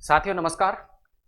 साथियों नमस्कार।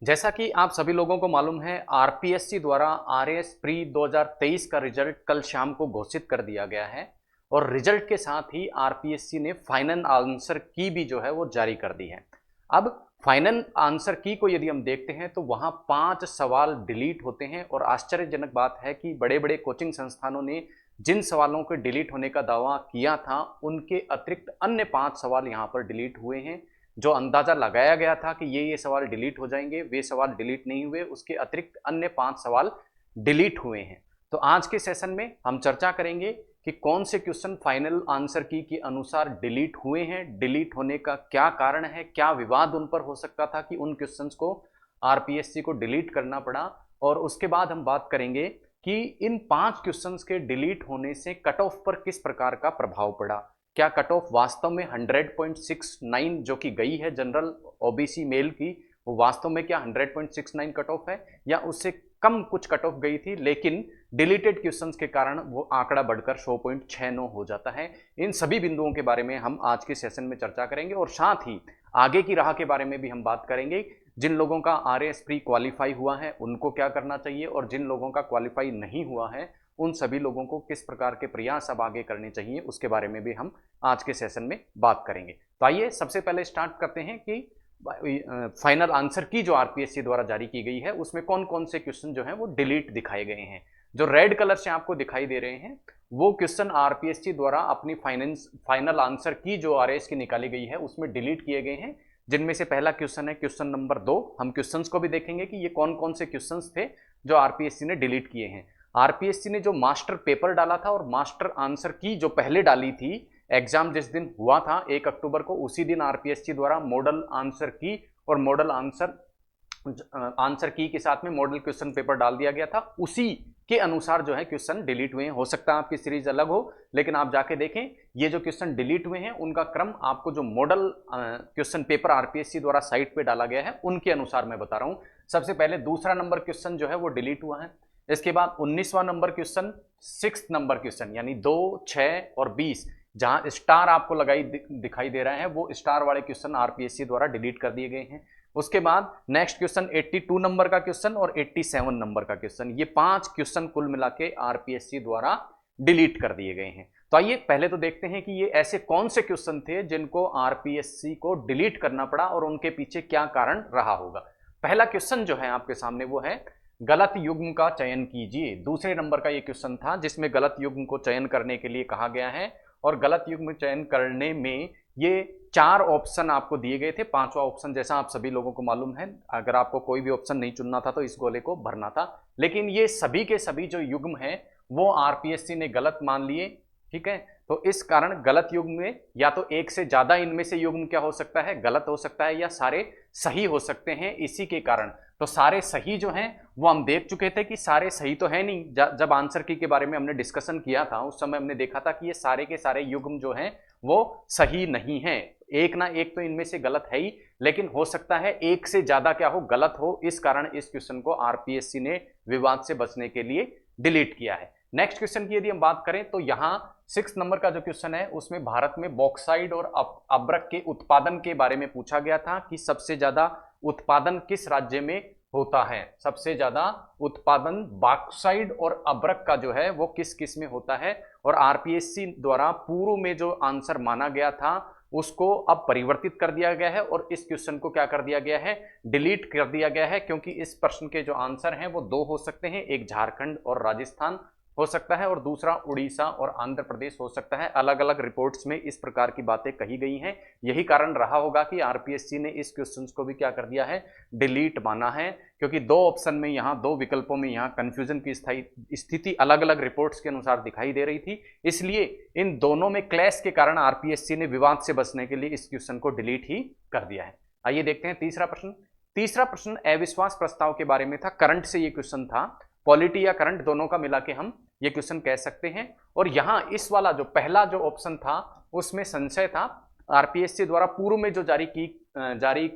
जैसा कि आप सभी लोगों को मालूम है, आरपीएससी द्वारा आरएएस प्री 2023 का रिजल्ट कल शाम को घोषित कर दिया गया है और रिजल्ट के साथ ही आरपीएससी ने फाइनल आंसर की भी जो है वो जारी कर दी है। अब फाइनल आंसर की को यदि हम देखते हैं तो वहां 5 सवाल डिलीट होते हैं और आश्चर्यजनक बात है कि बड़े बड़े कोचिंग संस्थानों ने जिन सवालों के डिलीट होने का दावा किया था उनके अतिरिक्त अन्य 5 सवाल यहां पर डिलीट हुए हैं। जो अंदाजा लगाया गया था कि ये सवाल डिलीट हो जाएंगे, वे सवाल डिलीट नहीं हुए, उसके अतिरिक्त अन्य 5 सवाल डिलीट हुए हैं। तो आज के सेशन में हम चर्चा करेंगे कि कौन से क्वेश्चन फाइनल आंसर की के अनुसार डिलीट हुए हैं, डिलीट होने का क्या कारण है, क्या विवाद उन पर हो सकता था कि उन क्वेश्चंस को आरपीएससी को डिलीट करना पड़ा। और उसके बाद हम बात करेंगे कि इन 5 क्वेश्चंस के डिलीट होने से कट ऑफ पर किस प्रकार का प्रभाव पड़ा। क्या कट ऑफ वास्तव में 100.69 जो कि गई है जनरल ओबीसी मेल की, वो वास्तव में क्या 100.69 कट ऑफ है या उससे कम कुछ कट ऑफ गई थी, लेकिन डिलीटेड क्वेश्चंस के कारण वो आंकड़ा बढ़कर 100.69 हो जाता है। इन सभी बिंदुओं के बारे में हम आज के सेशन में चर्चा करेंगे और साथ ही आगे की राह के बारे में भी हम बात करेंगे। जिन लोगों का आरएएस प्री क्वालिफाई हुआ है उनको क्या करना चाहिए और जिन लोगों का क्वालिफाई नहीं हुआ है उन सभी लोगों को किस प्रकार के प्रयास अब आगे करने चाहिए, उसके बारे में भी हम आज के सेशन में बात करेंगे। तो आइए सबसे पहले स्टार्ट करते हैं कि फाइनल आंसर की जो आरपीएससी द्वारा जारी की गई है उसमें कौन कौन से क्वेश्चन जो हैं वो डिलीट दिखाए गए हैं। जो रेड कलर से आपको दिखाई दे रहे हैं वो क्वेश्चन आरपीएससी द्वारा अपनी फाइनल आंसर की जो आरएएस की निकाली गई है उसमें डिलीट किए गए हैं। जिनमें से पहला क्वेश्चन है क्वेश्चन नंबर 2। हम क्वेश्चंस को भी देखेंगे कि ये कौन कौन से क्वेश्चंस थे जो आरपीएससी ने डिलीट किए हैं। आरपीएससी ने जो मास्टर पेपर डाला था और मास्टर आंसर की जो पहले डाली थी, एग्जाम जिस दिन हुआ था 1 अक्टूबर को, उसी दिन आरपीएससी द्वारा मॉडल आंसर की और मॉडल आंसर की के साथ में मॉडल क्वेश्चन पेपर डाल दिया गया था। उसी के अनुसार जो है क्वेश्चन डिलीट हुए हैं। हो सकता है आपकी सीरीज अलग हो, लेकिन आप जाके देखें ये जो क्वेश्चन डिलीट हुए हैं उनका क्रम आपको जो मॉडल क्वेश्चन पेपर आरपीएससी द्वारा साइट पे डाला गया है उनके अनुसार मैं बता रहा हूं। सबसे पहले दूसरा नंबर क्वेश्चन जो है वो डिलीट हुआ है। इसके बाद 19वां number question, 6th number question यानी 2, 6 और 20 जहां स्टार आपको दिखाई दे रहा है वो स्टार वाले क्वेश्चन आरपीएससी द्वारा डिलीट कर दिए गए हैं। उसके बाद नेक्स्ट क्वेश्चन 82 नंबर का क्वेश्चन और 87 नंबर का क्वेश्चन, ये 5 क्वेश्चन कुल मिला के आरपीएससी द्वारा डिलीट कर दिए गए हैं। तो आइए पहले तो देखते हैं कि ये ऐसे कौन से क्वेश्चन थे जिनको आरपीएससी को डिलीट करना पड़ा और उनके पीछे क्या कारण रहा होगा। पहला क्वेश्चन जो है आपके सामने वो है गलत युग्म का चयन कीजिए। दूसरे नंबर का ये क्वेश्चन था जिसमें गलत युग्म को चयन करने के लिए कहा गया है और गलत युग्म चयन करने में ये 4 ऑप्शन आपको दिए गए थे। 5वां ऑप्शन जैसा आप सभी लोगों को मालूम है, अगर आपको कोई भी ऑप्शन नहीं चुनना था तो इस गोले को भरना था, लेकिन ये सभी के सभी जो युग्म है वो आरपीएससी ने गलत मान लिए। ठीक है, तो इस कारण गलत युग्म में या तो एक से ज्यादा इनमें से युग्म क्या हो सकता है, गलत हो सकता है, या सारे सही हो सकते हैं। इसी के कारण तो सारे सही जो हैं वो हम देख चुके थे कि सारे सही तो है नहीं। जब आंसर की के बारे में हमने डिस्कशन किया था उस समय हमने देखा था कि ये सारे के सारे युग्म जो हैं वो सही नहीं है। एक ना एक तो इनमें से गलत है ही, लेकिन हो सकता है एक से ज्यादा क्या हो, गलत हो। इस कारण इस क्वेश्चन को आरपीएससी ने विवाद से बचने के लिए डिलीट किया है। नेक्स्ट क्वेश्चन की यदि हम बात करें तो यहाँ 6 नंबर का जो क्वेश्चन है उसमें भारत में बॉक्साइट और अब्रक के उत्पादन के बारे में पूछा गया था कि सबसे ज्यादा उत्पादन किस राज्य में होता है। सबसे ज्यादा उत्पादन बॉक्साइट और अब्रक का जो है वो किस किस में होता है, और आरपीएससी द्वारा पूर्व में जो आंसर माना गया था उसको अब परिवर्तित कर दिया गया है और इस क्वेश्चन को क्या कर दिया गया है, डिलीट कर दिया गया है। क्योंकि इस प्रश्न के जो आंसर हैं वो 2 हो सकते हैं, एक झारखंड और राजस्थान हो सकता है और दूसरा उड़ीसा और आंध्र प्रदेश हो सकता है। अलग अलग रिपोर्ट्स में इस प्रकार की बातें कही गई हैं। यही कारण रहा होगा कि आरपीएससी ने इस क्वेश्चंस को भी क्या कर दिया है, डिलीट माना है, क्योंकि 2 ऑप्शन में यहाँ 2 विकल्पों में यहाँ कंफ्यूजन की स्थिति अलग अलग रिपोर्ट्स के अनुसार दिखाई दे रही थी। इसलिए इन दोनों में क्लैश के कारण आरपीएससी ने विवाद से बचने के लिए इस क्वेश्चन को डिलीट ही कर दिया है। आइए देखते हैं तीसरा प्रश्न। तीसरा प्रश्न अविश्वास प्रस्ताव के बारे में था। करंट से ये क्वेश्चन था, पॉलिटी या करंट दोनों का मिला के हम ये क्वेश्चन कह सकते हैं। और यहां इस वाला जो पहला जो ऑप्शन था उसमें संशय था। आरपीएससी द्वारा पूर्व में जो जारी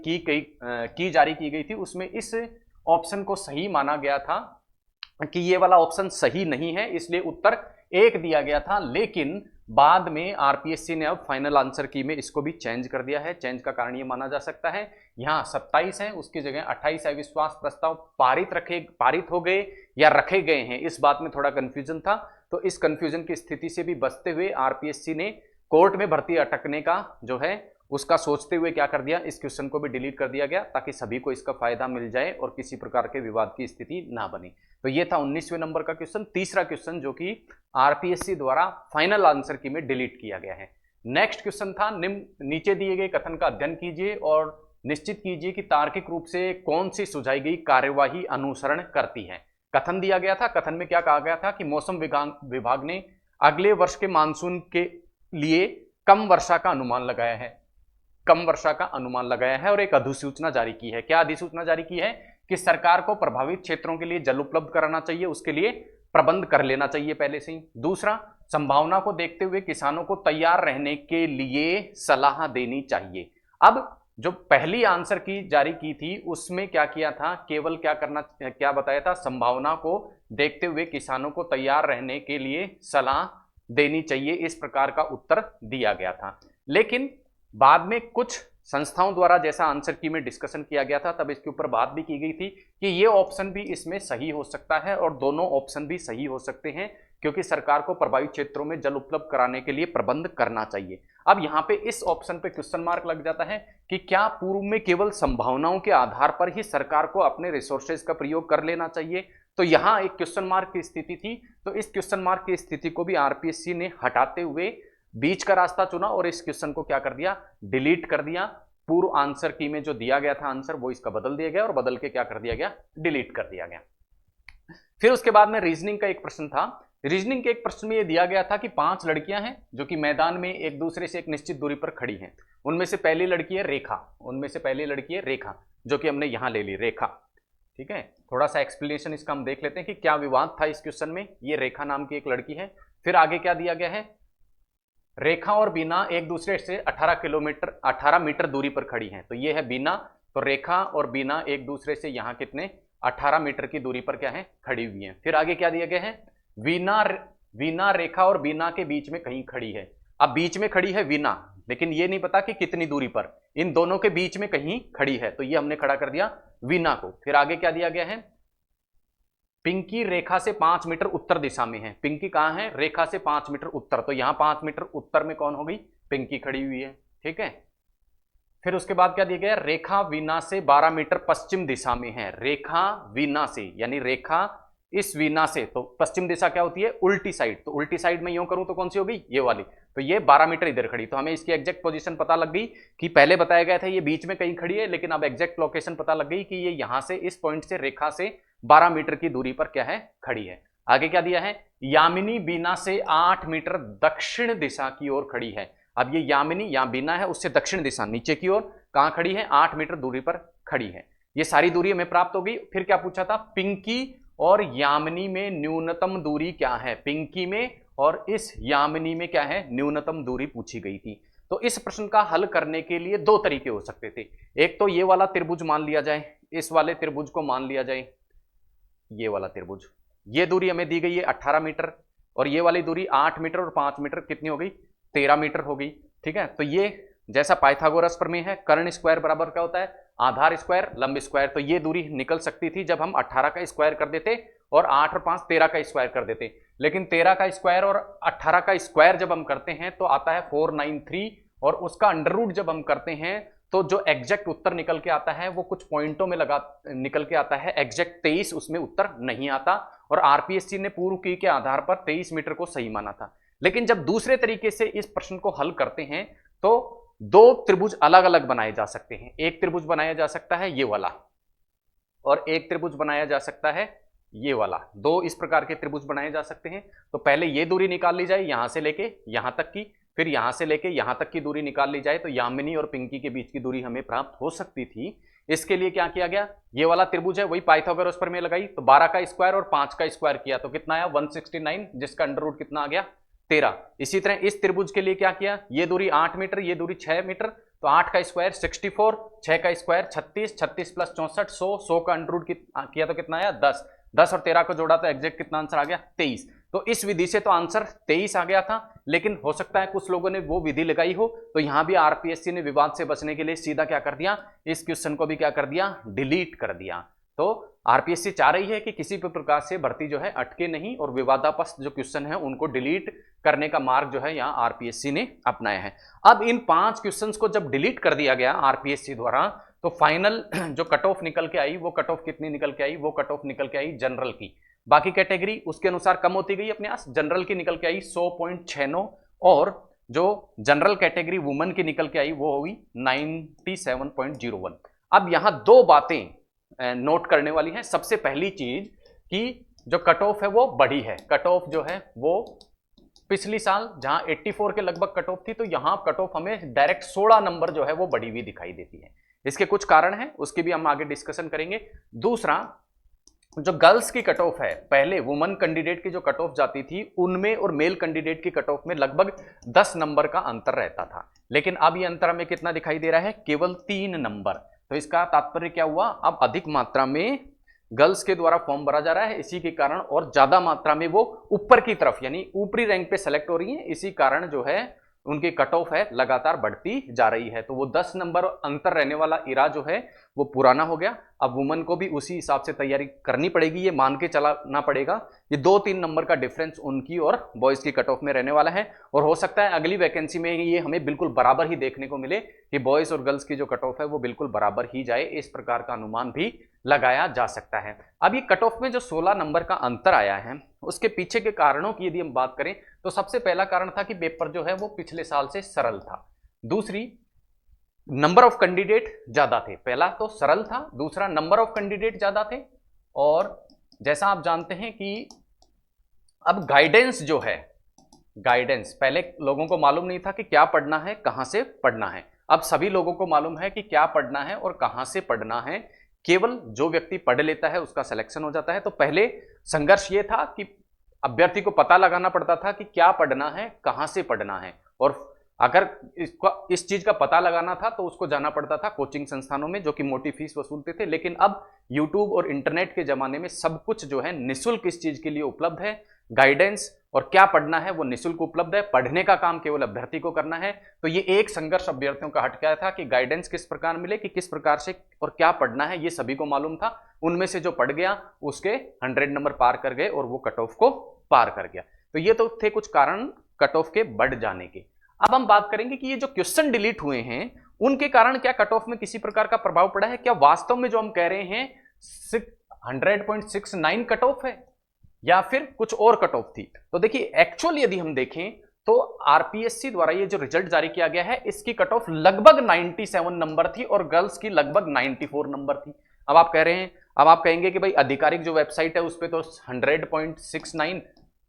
की गई थी उसमें इस ऑप्शन को सही माना गया था कि ये वाला ऑप्शन सही नहीं है, इसलिए उत्तर 1 दिया गया था। लेकिन बाद में आरपीएससी ने अब फाइनल आंसर की में इसको भी चेंज कर दिया है। चेंज का कारण ये माना जा सकता है, यहाँ 27 है, उसकी जगह 28 अविश्वास प्रस्ताव पारित हो गए या रखे गए हैं, इस बात में थोड़ा कंफ्यूजन था। तो इस कंफ्यूजन की स्थिति से भी बचते हुए आरपीएससी ने कोर्ट में भर्ती अटकने का जो है उसका सोचते हुए क्या कर दिया, इस क्वेश्चन को भी डिलीट कर दिया गया ताकि सभी को इसका फायदा मिल जाए और किसी प्रकार के विवाद की स्थिति ना बने। तो ये था 19वें नंबर का क्वेश्चन, तीसरा क्वेश्चन जो कि आरपीएससी द्वारा फाइनल आंसर की में डिलीट किया गया है। नेक्स्ट क्वेश्चन था, नीचे दिए गए कथन का अध्ययन कीजिए और निश्चित कीजिए कि तार्किक रूप से कौन सी सुझाई गई कार्यवाही अनुसरण करती है। कथन दिया गया था, कथन में क्या कहा गया था कि मौसम विभाग ने अगले वर्ष के मानसून के लिए कम वर्षा का अनुमान लगाया है, कम वर्षा का अनुमान लगाया है और एक अधिसूचना जारी की है। क्या अधिसूचना जारी की है कि सरकार को प्रभावित क्षेत्रों के लिए जल उपलब्ध कराना चाहिए, उसके लिए प्रबंध कर लेना चाहिए पहले से ही। दूसरा, संभावना को देखते हुए किसानों को तैयार रहने के लिए सलाह देनी चाहिए। अब जो पहली आंसर की जारी की थी उसमें क्या किया था, केवल क्या बताया था, संभावना को देखते हुए किसानों को तैयार रहने के लिए सलाह देनी चाहिए, इस प्रकार का उत्तर दिया गया था। लेकिन बाद में कुछ संस्थाओं द्वारा जैसा आंसर की में डिस्कशन किया गया था तब इसके ऊपर बात भी की गई थी कि ये ऑप्शन भी इसमें सही हो सकता है और दोनों ऑप्शन भी सही हो सकते हैं, क्योंकि सरकार को प्रभावित क्षेत्रों में जल उपलब्ध कराने के लिए प्रबंध करना चाहिए। अब यहाँ पे इस ऑप्शन पे क्वेश्चन मार्क लग जाता है कि क्या पूर्व में केवल संभावनाओं के आधार पर ही सरकार को अपने रिसोर्सेज का प्रयोग कर लेना चाहिए, तो यहाँ एक क्वेश्चन मार्क की स्थिति थी। तो इस क्वेश्चन मार्क की स्थिति को भी आरपीएससी ने हटाते हुए बीच का रास्ता चुना और इस क्वेश्चन को क्या कर दिया, डिलीट कर दिया। पूर्व आंसर की में जो दिया गया था आंसर वो इसका बदल दिया गया और बदल के क्या कर दिया गया, डिलीट कर दिया गया। फिर उसके बाद में रीजनिंग का एक प्रश्न था। रीजनिंग के एक प्रश्न में ये दिया गया था कि 5 लड़कियां हैं जो कि मैदान में एक दूसरे से एक निश्चित दूरी पर खड़ी हैं। उनमें से पहली लड़की है रेखा, जो कि हमने यहां ले ली रेखा। ठीक है, थोड़ा सा एक्सप्लेनेशन इसका हम देख लेते हैं कि क्या विवाद था इस क्वेश्चन में। ये रेखा नाम की एक लड़की है। फिर आगे क्या दिया गया है, रेखा और बीना एक दूसरे से 18 मीटर दूरी पर खड़ी हैं। तो ये है बीना, तो रेखा और बीना एक दूसरे से यहाँ कितने 18 मीटर की दूरी पर क्या है, खड़ी हुई हैं। फिर आगे क्या दिया गया है, वीना रेखा और बीना के बीच में कहीं खड़ी है। अब बीच में खड़ी है वीना, लेकिन ये नहीं पता कि कितनी दूरी पर, इन दोनों के बीच में कहीं खड़ी है, तो ये हमने खड़ा कर दिया वीना को। फिर आगे क्या दिया गया है, पिंकी रेखा से 5 मीटर उत्तर दिशा में है। पिंकी कहां है, रेखा से 5 मीटर उत्तर, तो यहां 5 मीटर उत्तर में कौन हो गई, पिंकी खड़ी हुई है। ठीक है, फिर उसके बाद क्या दिया गया, रेखा वीना से 12 मीटर पश्चिम दिशा में है। रेखा वीना से, यानी रेखा इस वीना से, तो पश्चिम दिशा क्या होती है, उल्टी साइड, तो उल्टी साइड में यूं करूं तो कौन सी होगी, ये वाली। तो ये 12 मीटर इधर खड़ी, तो हमें इसकी एग्जैक्ट पोजीशन पता लग गई कि पहले बताया गया था ये बीच में कहीं खड़ी है, लेकिन अब एग्जैक्ट लोकेशन पता लग गई कि ये यहां से इस पॉइंट से रेखा से 12 मीटर की दूरी पर क्या है, खड़ी है। आगे क्या दिया है, यामिनी बीना से 8 मीटर दक्षिण दिशा की ओर खड़ी है। अब ये यामिनी, यहां बीना है, उससे दक्षिण दिशा नीचे की ओर कहां खड़ी है, 8 मीटर दूरी पर खड़ी है। ये सारी दूरी हमें प्राप्त हो गई। फिर क्या पूछा था, पिंकी और यामिनी में न्यूनतम दूरी क्या है, पिंकी में और इस यामिनी में क्या है, न्यूनतम दूरी पूछी गई थी। तो इस प्रश्न का हल करने के लिए 2 तरीके हो सकते थे। एक तो ये वाला त्रिभुज मान लिया जाए, इस वाले त्रिभुज को मान लिया जाए, ये वाला त्रिभुज, ये दूरी हमें दी गई है 18 मीटर और ये वाली दूरी 8 मीटर और 5 मीटर कितनी हो गई, 13 मीटर हो गई। ठीक है, तो ये जैसा पाइथागोरस प्रमेय है, कर्ण स्क्वायर बराबर क्या होता है, आधार स्क्वायर लंब स्क्वायर। तो ये दूरी निकल सकती थी जब हम 18 का स्क्वायर कर देते और 8 और 5 13 का स्क्वायर कर देते। लेकिन 13 का स्क्वायर और 18 का स्क्वायर जब हम करते हैं तो आता है 493 और उसका अंडर रूट जब हम करते हैं तो जो एग्जैक्ट उत्तर निकल के आता है वो कुछ पॉइंटों में निकल के आता है, एग्जैक्ट 23 उसमें उत्तर नहीं आता। और आरपीएससी ने पूर्व की के आधार पर 23 मीटर को सही माना था। लेकिन जब दूसरे तरीके से इस प्रश्न को हल करते हैं तो 2 त्रिभुज अलग अलग बनाए जा सकते हैं। एक त्रिभुज बनाया जा सकता है ये वाला और एक त्रिभुज बनाया जा सकता है ये वाला। 2 इस प्रकार के त्रिभुज बनाए जा सकते हैं। तो पहले ये दूरी निकाल ली जाए यहां से लेके यहां तक की, फिर यहां से लेके यहां तक की दूरी निकाल ली जाए, तो यामिनी और पिंकी के बीच की दूरी हमें प्राप्त हो सकती थी। इसके लिए क्या किया गया, ये वाला त्रिभुज है वही पाइथागोरस प्रमेय लगाई, तो 12 का स्क्वायर और 5 का स्क्वायर किया तो कितना आया 169, जिसका अंडर रूट कितना आ गया 13। इसी तरह इस त्रिभुज के लिए क्या किया, ये दूरी 8 मीटर, ये दूरी 6 मीटर, तो 8 का स्क्वायर 64, 6 का स्क्वायर 36, 36 प्लस 64 100 का अंडर रूट किया तो कितना आया 10, 10 और 13 को जोड़ा तो एग्जैक्ट कितना आंसर आ गया 23। तो इस विधि से तो आंसर 23 आ गया था, लेकिन हो सकता है कुछ लोगों ने वो विधि लगाई हो, तो यहां भी आरपीएससी ने विवाद से बचने के लिए सीधा क्या कर दिया, इस क्वेश्चन को भी क्या कर दिया, डिलीट कर दिया। तो आरपीएससी चाह रही है कि किसी भी प्रकार से भर्ती जो है अटके नहीं, और विवादास्पद जो क्वेश्चन है उनको डिलीट करने का मार्ग जो है यहाँ आरपीएससी ने अपनाया है। अब इन 5 क्वेश्चंस को जब डिलीट कर दिया गया आरपीएससी द्वारा, तो फाइनल जो कट ऑफ निकल के आई, वो कट ऑफ कितनी निकल के आई, वो कट ऑफ निकल के आई जनरल की, बाकी कैटेगरी उसके अनुसार कम होती गई अपने आप, जनरल की निकल के आई 100.69, और जो जनरल कैटेगरी वुमेन की निकल के आई वो हुई 97.01। अब यहां दो बातें नोट करने वाली हैं। सबसे पहली चीज कि जो कट ऑफ है वो बढ़ी है, कट ऑफ जो है वो पिछली साल जहां 84 के लगभग कट ऑफ थी, तो यहां कट ऑफ हमें डायरेक्ट 16 नंबर जो है वो बढ़ी हुई दिखाई देती है। इसके कुछ कारण हैं, उसकी भी हम आगे डिस्कशन करेंगे। दूसरा, जो गर्ल्स की कट ऑफ है, पहले वुमन कैंडिडेट की जो कट ऑफ जाती थी उनमें और मेल कैंडिडेट की कट ऑफ में लगभग 10 नंबर का अंतर रहता था, लेकिन अब ये अंतर हमें कितना दिखाई दे रहा है, केवल 3 नंबर। तो इसका तात्पर्य क्या हुआ, अब अधिक मात्रा में गर्ल्स के द्वारा फॉर्म भरा जा रहा है, इसी के कारण, और ज्यादा मात्रा में वो ऊपर की तरफ यानी ऊपरी रैंक पे सेलेक्ट हो रही है, इसी कारण जो है उनकी कट ऑफ है लगातार बढ़ती जा रही है। तो वो 10 नंबर अंतर रहने वाला इरा जो है वो पुराना हो गया। अब वुमन को भी उसी हिसाब से तैयारी करनी पड़ेगी, ये मान के चलाना पड़ेगा, ये 2-3 नंबर का डिफरेंस उनकी और बॉयज की कट ऑफ में रहने वाला है। और हो सकता है अगली वैकेंसी में ये हमें बिल्कुल बराबर ही देखने को मिले कि बॉयज और गर्ल्स की जो कट ऑफ है वो बिल्कुल बराबर ही जाए, इस प्रकार का अनुमान भी लगाया जा सकता है। अब ये कट ऑफ में जो 16 नंबर का अंतर आया है, उसके पीछे के कारणों की यदि हम बात करें तो सबसे पहला कारण था कि पेपर जो है वो पिछले साल से सरल था। दूसरी, नंबर ऑफ कैंडिडेट ज्यादा थे, पहला तो सरल था, दूसरा नंबर ऑफ कैंडिडेट ज्यादा थे, और जैसा आप जानते हैं कि अब गाइडेंस जो है, गाइडेंस पहले लोगों को मालूम नहीं था कि क्या पढ़ना है, कहां से पढ़ना है। अब सभी लोगों को मालूम है कि क्या पढ़ना है और कहां से पढ़ना है, केवल जो व्यक्ति पढ़ लेता है उसका सिलेक्शन हो जाता है। तो पहले संघर्ष ये था कि अभ्यर्थी को पता लगाना पड़ता था कि क्या पढ़ना है, कहां से पढ़ना है, और अगर इस चीज का पता लगाना था तो उसको जाना पड़ता था कोचिंग संस्थानों में, जो कि मोटी फीस वसूलते थे। लेकिन अब यूट्यूब और इंटरनेट के जमाने में सब कुछ जो है निःशुल्क इस चीज के लिए उपलब्ध है, गाइडेंस और क्या पढ़ना है वो निःशुल्क उपलब्ध है, पढ़ने का काम केवल अभ्यर्थी को करना है। तो ये एक संघर्ष अभ्यर्थियों का हट गया था कि गाइडेंस किस प्रकार मिले, कि किस प्रकार से और क्या पढ़ना है, ये सभी को मालूम था। उनमें से जो पढ़ गया उसके 100 नंबर पार कर गए और वो कट ऑफ को पार कर गया। तो ये तो थे कुछ कारण कट ऑफ के बढ़ जाने के। अब हम बात करेंगे कि ये जो क्वेश्चन डिलीट हुए हैं उनके कारण क्या कट ऑफ में किसी प्रकार का प्रभाव पड़ा है, क्या वास्तव में जो हम कह रहे हैं 100.69 कट ऑफ है या फिर कुछ और कट ऑफ थी। तो देखिए एक्चुअल यदि हम देखें तो आरपीएससी द्वारा ये जो रिजल्ट जारी किया गया है इसकी कट ऑफ लगभग 97 नंबर थी और गर्ल्स की लगभग 94 नंबर थी। अब आप कह रहे हैं, अब आप कहेंगे कि भाई आधिकारिक जो वेबसाइट है उस पर तो 100.69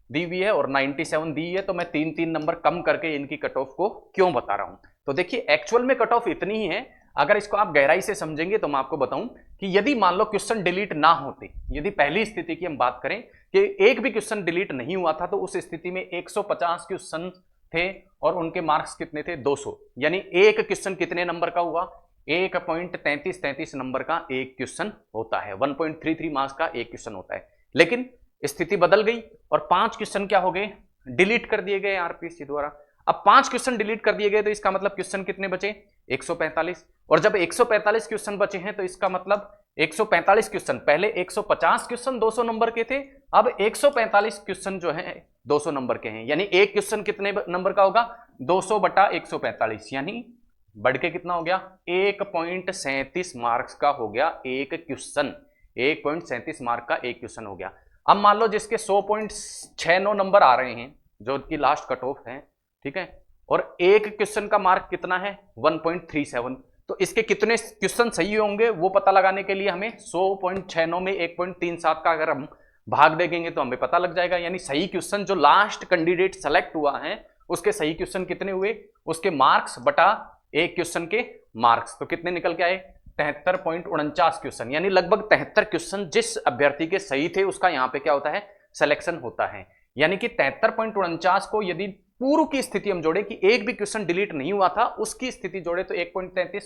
दी हुई है और 97 दी है, तो मैं 3-3 नंबर कम करके इनकी कट ऑफ को क्यों बता रहा हूं। तो देखिए एक्चुअल में कट ऑफ इतनी ही है। अगर इसको आप गहराई से समझेंगे तो मैं आपको बताऊं कि यदि मान लो क्वेश्चन डिलीट ना होते, यदि पहली स्थिति की हम बात करें कि एक भी क्वेश्चन डिलीट नहीं हुआ था, तो उस स्थिति में 150 क्वेश्चन थे और उनके मार्क्स कितने थे, 200, यानी एक क्वेश्चन कितने नंबर का हुआ, 1.33 नंबर का एक क्वेश्चन होता है, 1.33 मार्क्स का एक क्वेश्चन होता है। लेकिन स्थिति बदल गई और 5 क्वेश्चन क्या हो गए, डिलीट कर दिए गए आरपीएससी द्वारा। अब 5 क्वेश्चन डिलीट कर दिए गए तो इसका मतलब क्वेश्चन कितने बचे, 145, और जब 145 क्वेश्चन बचे हैं तो इसका मतलब 145 क्वेश्चन, पहले 150 क्वेश्चन 200 नंबर के थे, अब 145 क्वेश्चन जो है 200 नंबर के हैं, यानी एक क्वेश्चन कितने नंबर का होगा, 200 बटा 145, यानी बढ़ के कितना हो गया, 1.37 मार्क्स का हो गया एक क्वेश्चन, 1.37 मार्क का एक क्वेश्चन हो गया। अब मान लो जिसके 100.69 नंबर आ रहे हैं जो कि लास्ट कट ऑफ है, ठीक है, और एक क्वेश्चन का मार्क कितना है 1.37, तो इसके कितने क्वेश्चन सही होंगे वो पता लगाने के लिए हमें 100.69 में 1.37 का अगर हम भाग देंगे तो हमें पता लग जाएगा, यानी सही क्वेश्चन जो लास्ट कैंडिडेट सेलेक्ट हुआ है उसके सही क्वेश्चन कितने हुए, उसके मार्क्स बटा एक क्वेश्चन के मार्क्स, तो कितने निकल के आए 73.49 क्वेश्चन, यानी लगभग 73 क्वेश्चन जिस अभ्यर्थी के सही थे उसका यहाँ पे क्या होता है, सिलेक्शन होता है। यानी कि 73.49 को यदि पूर्व की स्थिति हम जोड़े कि एक भी क्वेश्चन डिलीट नहीं हुआ था उसकी स्थिति जोड़े तो 1.33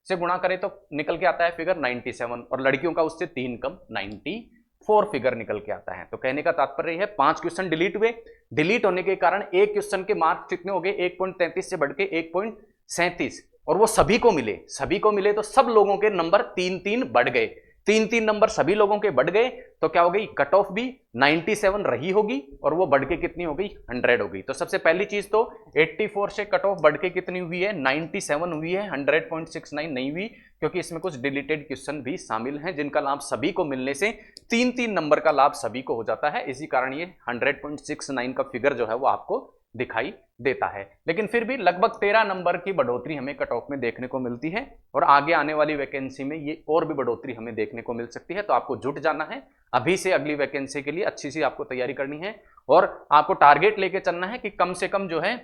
से गुणा करें तो निकल के आता है फिगर 97, और लड़कियों का उससे 3 कम 94। 4 फिगर निकल के आता है। तो कहने का तात्पर्य है 5 क्वेश्चन डिलीट हुए, डिलीट होने के कारण एक क्वेश्चन के मार्क्स कितने हो गए, 1.33 से बढ़ के 1.37, और वो सभी को मिले तो सब लोगों के नंबर 3-3 बढ़ गए, 3-3 नंबर सभी लोगों के बढ़ गए। तो क्या हो गई, कट ऑफ भी 97 रही होगी और वो बढ़ के कितनी हो गई, 100 हो गई। तो सबसे पहली चीज तो 84 से कट ऑफ बढ़ के कितनी हुई है, 97 हुई है, 100.69 नहीं हुई, क्योंकि इसमें कुछ डिलीटेड क्वेश्चन भी शामिल हैं जिनका लाभ सभी को मिलने से 3-3 नंबर का लाभ सभी को हो जाता है। इसी कारण ये 100.69 का फिगर जो है वो आपको दिखाई देता है। लेकिन फिर भी लगभग 13 नंबर की बढ़ोतरी हमें कट ऑफ में देखने को मिलती है और आगे आने वाली वैकेंसी में ये और भी बढ़ोतरी हमें देखने को मिल सकती है। तो आपको जुट जाना है, अभी से अगली वैकेंसी के लिए अच्छी सी आपको तैयारी करनी है और आपको टारगेट लेके चलना है कि कम से कम जो है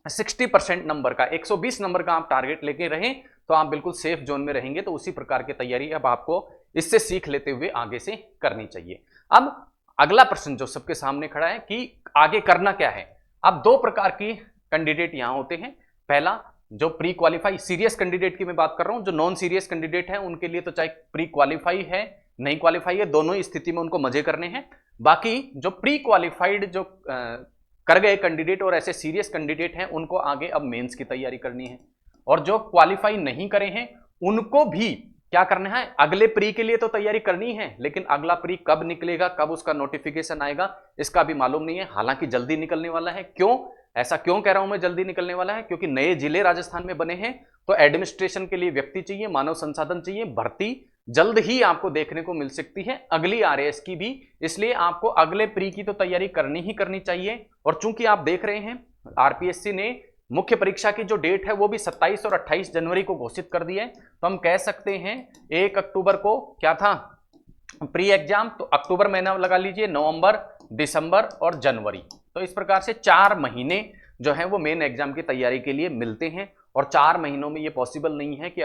60% नंबर का, 120 नंबर का आप टारगेट लेके रहें तो आप बिल्कुल सेफ जोन में रहेंगे। तो उसी प्रकार की तैयारी अब आपको इससे सीख लेते हुए आगे से करनी चाहिए। अब अगला प्रश्न जो सबके सामने खड़ा है कि आगे करना क्या है। अब 2 प्रकार की कैंडिडेट यहां होते हैं। पहला, जो प्री क्वालिफाई सीरियस कैंडिडेट की मैं बात कर रहा हूं, जो नॉन सीरियस कैंडिडेट है उनके लिए तो चाहे प्री क्वालिफाई है नहीं क्वालिफाई है, दोनों ही स्थिति में उनको मजे करने हैं। बाकी जो प्री क्वालिफाइड जो कर गए कैंडिडेट और ऐसे सीरियस कैंडिडेट हैं उनको आगे अब मेंस की तैयारी करनी है, और जो क्वालिफाई नहीं करे हैं उनको भी क्या करना है, अगले प्री के लिए तो तैयारी करनी है, लेकिन अगला प्री कब निकलेगा, कब उसका नोटिफिकेशन आएगा, इसका भी मालूम नहीं है। हालांकि जल्दी निकलने वाला है। क्यों, ऐसा क्यों कह रहा हूं मैं जल्दी निकलने वाला है, क्योंकि नए जिले राजस्थान में बने हैं तो एडमिनिस्ट्रेशन के लिए व्यक्ति चाहिए, मानव संसाधन चाहिए, भर्ती जल्द ही आपको देखने को मिल सकती है, अगली आरएएस की भी। इसलिए आपको अगले प्री की तो तैयारी करनी ही करनी चाहिए। और चूंकि आप देख रहे हैं आरपीएससी ने मुख्य परीक्षा की जो डेट है वो भी 27 और 28 जनवरी को घोषित कर दी है, तो हम कह सकते हैं 1 अक्टूबर को क्या था, प्री एग्जाम। तो अक्टूबर महीना लगा लीजिए, नवंबर, दिसंबर और जनवरी, तो इस प्रकार से 4 महीने जो है वो मेन एग्जाम की तैयारी के लिए मिलते हैं। और 4 महीनों में ये पॉसिबल नहीं है कि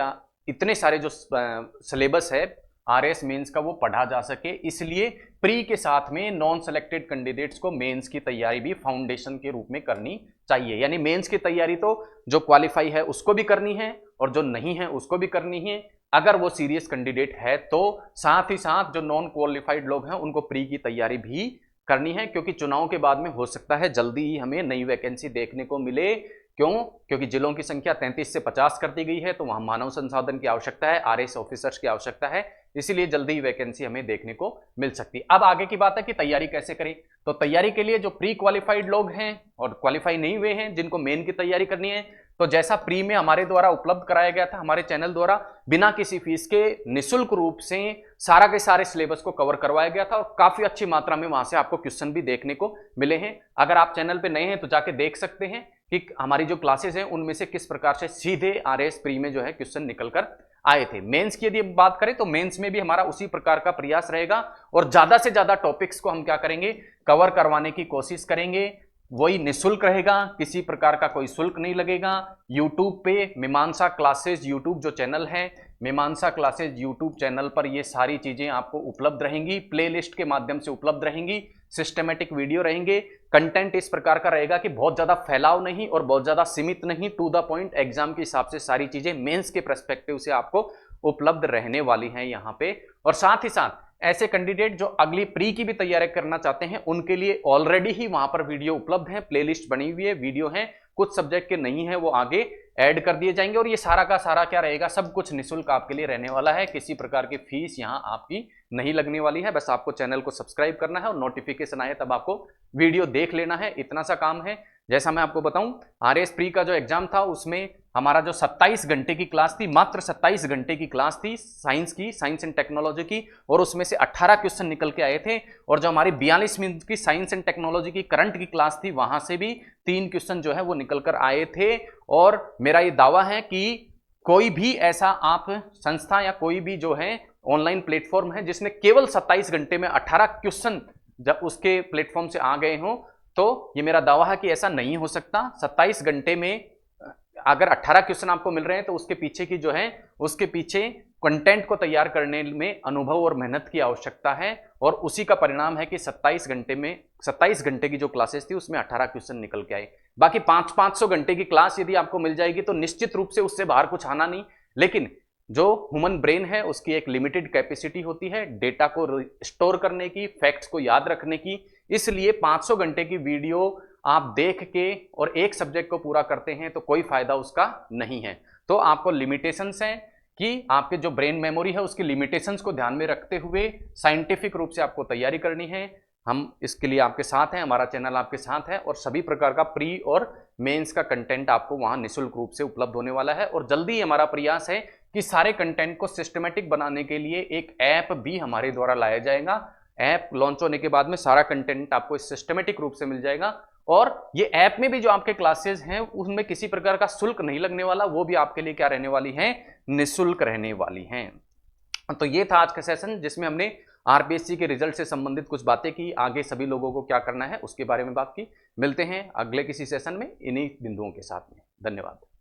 इतने सारे जो सिलेबस है आरएएस मेंस का वो पढ़ा जा सके, इसलिए प्री के साथ में नॉन सेलेक्टेड कैंडिडेट्स को मेंस की तैयारी भी फाउंडेशन के रूप में करनी चाहिए। यानी मेंस की तैयारी तो जो क्वालिफाई है उसको भी करनी है और जो नहीं है उसको भी करनी है, अगर वो सीरियस कैंडिडेट है तो। साथ ही साथ जो नॉन क्वालिफाइड लोग हैं उनको प्री की तैयारी भी करनी है, क्योंकि चुनाव के बाद में हो सकता है जल्दी ही हमें नई वैकेंसी देखने को मिले। क्यों, क्योंकि जिलों की संख्या 33 से 50 कर दी गई है, तो वहां मानव संसाधन की आवश्यकता है, आरएएस ऑफिसर्स की आवश्यकता है, इसीलिए जल्दी ही वैकेंसी हमें देखने को मिल सकती है। अब आगे की बात है कि तैयारी कैसे करें। तो तैयारी के लिए जो प्री क्वालिफाइड लोग हैं और क्वालिफाई नहीं हुए हैं जिनको मेन की तैयारी करनी है, तो जैसा प्री में हमारे द्वारा उपलब्ध कराया गया था, हमारे चैनल द्वारा बिना किसी फीस के निःशुल्क रूप से सारा के सारे सिलेबस को कवर करवाया गया था और काफी अच्छी मात्रा में वहां से आपको क्वेश्चन भी देखने को मिले हैं। अगर आप चैनल पे नए हैं तो जाके देख सकते हैं कि हमारी जो क्लासेस हैं उनमें से किस प्रकार से सीधे आरएएस प्री में जो है क्वेश्चन निकल कर आए थे। मेंस की यदि बात करें तो मेंस में भी हमारा उसी प्रकार का प्रयास रहेगा और ज्यादा से ज्यादा टॉपिक्स को हम क्या करेंगे, कवर करवाने की कोशिश करेंगे। वही निःशुल्क रहेगा, किसी प्रकार का कोई शुल्क नहीं लगेगा। यूट्यूब पे मीमांसा क्लासेस यूट्यूब जो चैनल है, मीमांसा क्लासेस यूट्यूब चैनल पर ये सारी चीजें आपको उपलब्ध रहेंगी, प्लेलिस्ट के माध्यम से उपलब्ध रहेंगी, सिस्टमेटिक वीडियो रहेंगे। कंटेंट इस प्रकार का रहेगा कि बहुत ज्यादा फैलाव नहीं और बहुत ज्यादा सीमित नहीं, टू द पॉइंट एग्जाम के हिसाब से सारी चीजें मेंस के पर्सपेक्टिव से आपको उपलब्ध रहने वाली हैं यहाँ पे। और साथ ही साथ ऐसे कैंडिडेट जो अगली प्री की भी तैयारी करना चाहते हैं उनके लिए ऑलरेडी ही वहां पर वीडियो उपलब्ध है, प्लेलिस्ट बनी हुई है, वीडियो है, कुछ सब्जेक्ट के नहीं है वो आगे ऐड कर दिए जाएंगे। और ये सारा का सारा क्या रहेगा, सब कुछ निःशुल्क आपके लिए रहने वाला है, किसी प्रकार की फीस यहाँ आपकी नहीं लगने वाली है। बस आपको चैनल को सब्सक्राइब करना है और नोटिफिकेशन आए तब आपको वीडियो देख लेना है, इतना सा काम है। जैसा मैं आपको बताऊं, आरएएस प्री का जो एग्जाम था उसमें हमारा जो 27 घंटे की क्लास थी, मात्र 27 घंटे की क्लास थी साइंस की, साइंस एंड टेक्नोलॉजी की, और उसमें से 18 क्वेश्चन निकल के आए थे। और जो हमारी 42 मिनट की साइंस एंड टेक्नोलॉजी की करंट की क्लास थी वहां से भी 3 क्वेश्चन जो है वो निकल कर आए थे। और मेरा ये दावा है कि कोई भी ऐसा आप संस्था या कोई भी जो है ऑनलाइन प्लेटफॉर्म है जिसने केवल 27 घंटे में 18 क्वेश्चन जब उसके प्लेटफॉर्म से आ गए हों, तो ये मेरा दावा है कि ऐसा नहीं हो सकता। 27 घंटे में अगर 18 क्वेश्चन आपको मिल रहे हैं तो उसके पीछे की जो है, उसके पीछे कंटेंट को तैयार करने में अनुभव और मेहनत की आवश्यकता है। और उसी का परिणाम है कि 27 घंटे की जो क्लासेस थी उसमें 18 क्वेश्चन निकल के आए। बाकी 500 घंटे की क्लास यदि आपको मिल जाएगी तो निश्चित रूप से उससे बाहर कुछ आना नहीं। लेकिन जो ह्यूमन ब्रेन है उसकी एक लिमिटेड कैपेसिटी होती है डेटा को स्टोर करने की, फैक्ट्स को याद रखने की। इसलिए 500 घंटे की वीडियो आप देख के और एक सब्जेक्ट को पूरा करते हैं तो कोई फायदा उसका नहीं है। तो आपको लिमिटेशंस हैं कि आपके जो ब्रेन मेमोरी है उसकी लिमिटेशंस को ध्यान में रखते हुए साइंटिफिक रूप से आपको तैयारी करनी है। हम इसके लिए आपके साथ हैं, हमारा चैनल आपके साथ है और सभी प्रकार का प्री और मेंस का कंटेंट आपको वहां निःशुल्क रूप से उपलब्ध होने वाला है। और जल्दी हमारा प्रयास है कि सारे कंटेंट को सिस्टमेटिक बनाने के लिए एक ऐप भी हमारे द्वारा लाया जाएगा। ऐप लॉन्च होने के बाद में सारा कंटेंट आपको सिस्टमेटिक रूप से मिल जाएगा और ये ऐप में भी जो आपके क्लासेस हैं उनमें किसी प्रकार का शुल्क नहीं लगने वाला, वो भी आपके लिए क्या रहने वाली है, निःशुल्क रहने वाली हैं। तो ये था आज का सेशन जिसमें हमने आरपीएससी के रिजल्ट से संबंधित कुछ बातें की, आगे सभी लोगों को क्या करना है उसके बारे में बात की। मिलते हैं अगले किसी सेशन में इन्हीं बिंदुओं के साथ में। धन्यवाद।